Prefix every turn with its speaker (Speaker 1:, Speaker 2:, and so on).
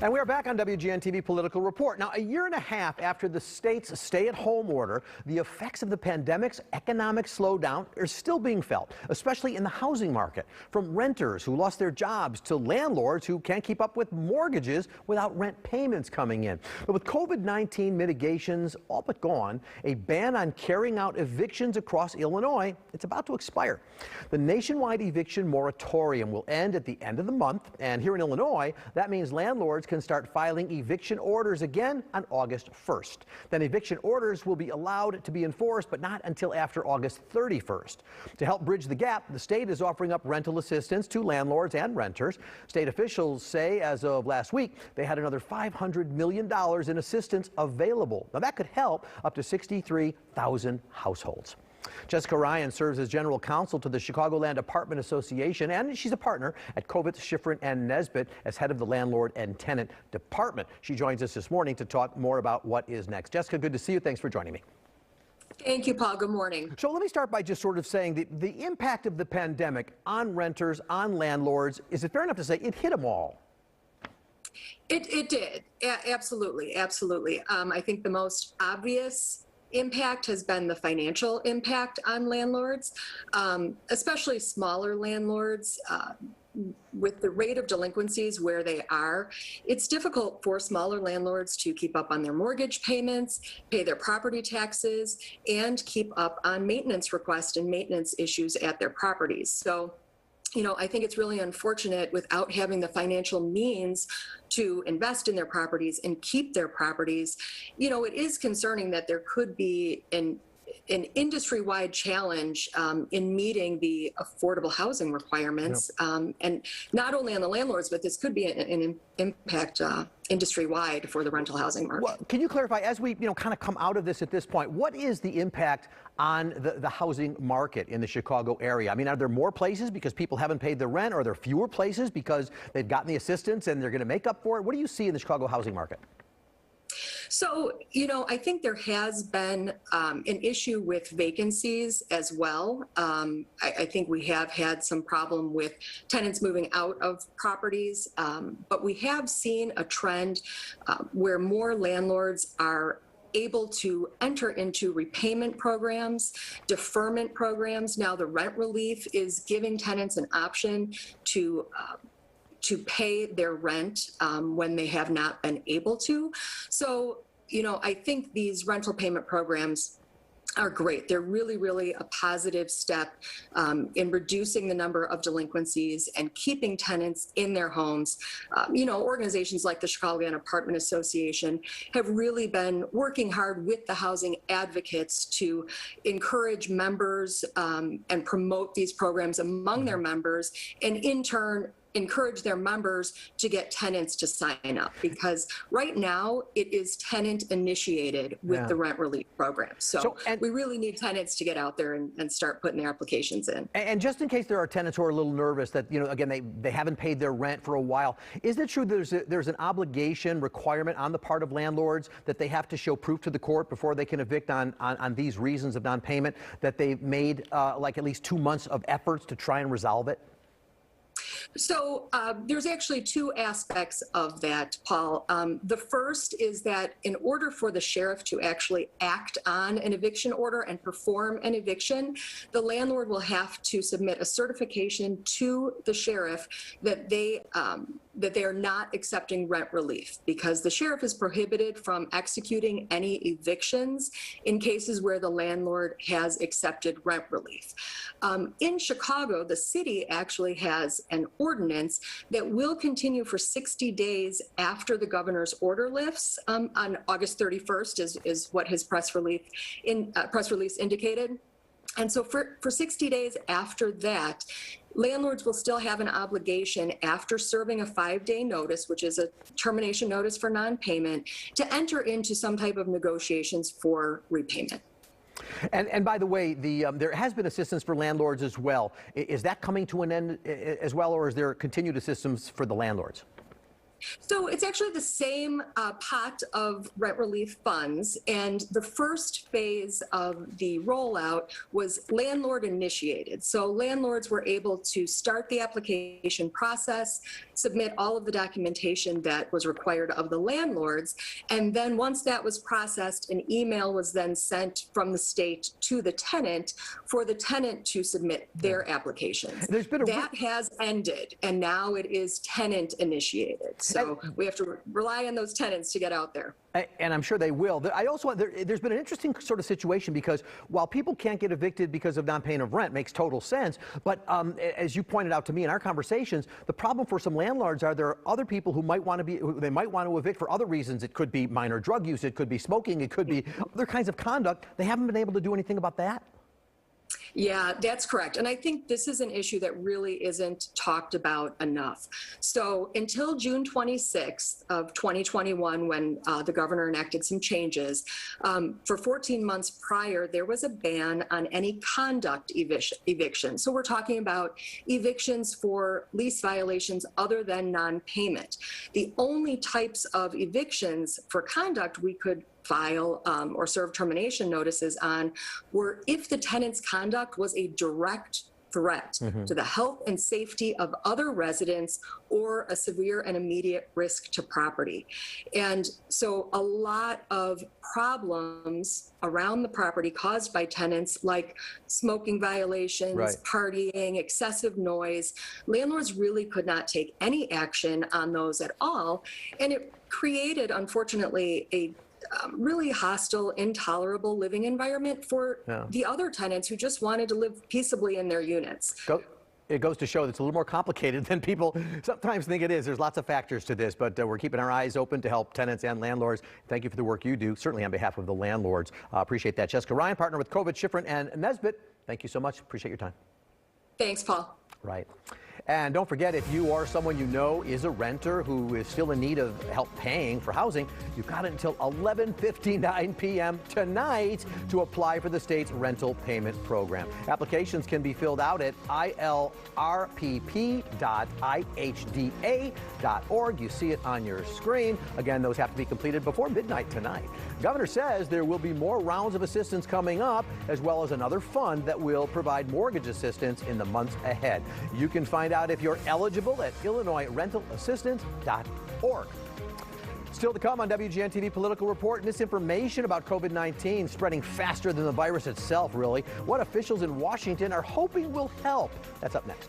Speaker 1: And we are back on WGN-TV Political Report. Now, a year and a half after the state's stay-at-home order, the effects of the pandemic's economic slowdown are still being felt, especially in the housing market. From renters who lost their jobs to landlords who can't keep up with mortgages without rent payments coming in. But with COVID-19 mitigations all but gone, a ban on carrying out evictions across Illinois, it's about to expire. The nationwide eviction moratorium will end at the end of the month, and here in Illinois, that means landlords can start filing eviction orders again on August 1st. Then eviction orders will be allowed to be enforced, but not until after August 31st. To help bridge the gap, the state is offering up rental assistance to landlords and renters. State officials say as of last week, they had another $500 million in assistance available. Now that could help up to 63,000 households. Jessica Ryan serves as general counsel to the Chicagoland Apartment Association, and she's a partner at Kovitz, Schifrin and Nesbitt as head of the Landlord and Tenant Department. She joins us this morning to talk more about what is next. Jessica, good to see you. Thanks for joining me.
Speaker 2: Thank you, Paul. Good morning.
Speaker 1: So let me start by just sort of saying the impact of the pandemic on renters, on landlords, is it fair enough to say it hit them all?
Speaker 2: It did. Absolutely. Absolutely. I think the most obvious impact has been the financial impact on landlords, especially smaller landlords. With the rate of delinquencies where they are, it's difficult for smaller landlords to keep up on their mortgage payments, pay their property taxes, and keep up on maintenance requests and maintenance issues at their properties. So, I think it's really unfortunate without having the financial means to invest in their properties and keep their properties. It is concerning that there could be an industry-wide challenge in meeting the affordable housing requirements, and not only on the landlords, but this could be an impact industry-wide for the rental housing market.
Speaker 1: Well, can you clarify, as we kind of come out of this at this point, what is the impact on the housing market in the Chicago area? I mean, are there more places because people haven't paid their rent? Are there fewer places because they've gotten the assistance and they're going to make up for it? What do you see in the Chicago housing market?
Speaker 2: So, I think there has been an issue with vacancies as well. I think we have had some problem with tenants moving out of properties, but we have seen a trend where more landlords are able to enter into repayment programs, deferment programs. Now the rent relief is giving tenants an option to pay their rent when they have not been able to. So, I think these rental payment programs are great. They're really, really a positive step in reducing the number of delinquencies and keeping tenants in their homes. Organizations like the Chicagoland Apartment Association have really been working hard with the housing advocates to encourage members and promote these programs among their members, and in turn, encourage their members to get tenants to sign up, because right now it is tenant initiated with the rent relief program. So we really need tenants to get out there and start putting their applications in.
Speaker 1: And just in case there are tenants who are a little nervous that, again, they haven't paid their rent for a while, is it true there's an obligation requirement on the part of landlords that they have to show proof to the court before they can evict on these reasons of non-payment, that they've made like at least 2 months of efforts to try and resolve it?
Speaker 2: So there's actually two aspects of that, Paul. The first is that in order for the sheriff to actually act on an eviction order and perform an eviction, the landlord will have to submit a certification to the sheriff that they are not accepting rent relief, because the sheriff is prohibited from executing any evictions in cases where the landlord has accepted rent relief. In Chicago, the city actually has an ordinance that will continue for 60 days after the governor's order lifts on August 31st is what his press release indicated. And so for 60 days after that, landlords will still have an obligation, after serving a 5-day notice, which is a termination notice for non-payment, to enter into some type of negotiations for repayment.
Speaker 1: And by the way, there has been assistance for landlords as well. Is that coming to an end as well, or is there continued assistance for the landlords?
Speaker 2: So it's actually the same pot of rent relief funds. And the first phase of the rollout was landlord initiated. So landlords were able to start the application process, submit all of the documentation that was required of the landlords. And then once that was processed, an email was then sent from the state to the tenant for the tenant to submit their applications. That has ended, and now it is tenant initiated. So we have to rely on those tenants to get out there.
Speaker 1: And I'm sure they will. I also there's been an interesting sort of situation because while people can't get evicted because of non-paying of rent, makes total sense. But as you pointed out to me in our conversations, the problem for some landlords are there are other people who might want to evict for other reasons. It could be minor drug use, it could be smoking, it could be other kinds of conduct. They haven't been able to do anything about that.
Speaker 2: Yeah, that's correct. And I think this is an issue that really isn't talked about enough. So until June 26th of 2021, when the governor enacted some changes, for 14 months prior, there was a ban on any conduct eviction. So we're talking about evictions for lease violations other than non-payment. The only types of evictions for conduct we could file or serve termination notices on were if the tenant's conduct was a direct threat to the health and safety of other residents or a severe and immediate risk to property. And so a lot of problems around the property caused by tenants, like smoking violations, partying, excessive noise, landlords really could not take any action on those at all. And it created, unfortunately, a really hostile, intolerable living environment for the other tenants who just wanted to live peaceably in their units.
Speaker 1: It goes to show that it's a little more complicated than people sometimes think it is. There's lots of factors to this, but we're keeping our eyes open to help tenants and landlords. Thank you for the work you do, certainly on behalf of the landlords. Appreciate that. Jessica Ryan, partner with Kovach, Schifrin, and Nesbitt. Thank you so much. Appreciate your time.
Speaker 2: Thanks, Paul.
Speaker 1: Right. And don't forget, if you or someone you know is a renter who is still in need of help paying for housing, you've got until 11:59 p.m. tonight to apply for the state's rental payment program. Applications can be filled out at ilrpp.ihda.org. You see it on your screen. Again, those have to be completed before midnight tonight. The governor says there will be more rounds of assistance coming up, as well as another fund that will provide mortgage assistance in the months ahead. You can find out if you're eligible at IllinoisRentalAssistance.org. Still to come on WGN TV Political Report, misinformation about COVID-19 spreading faster than the virus itself, really. What officials in Washington are hoping will help. That's up next.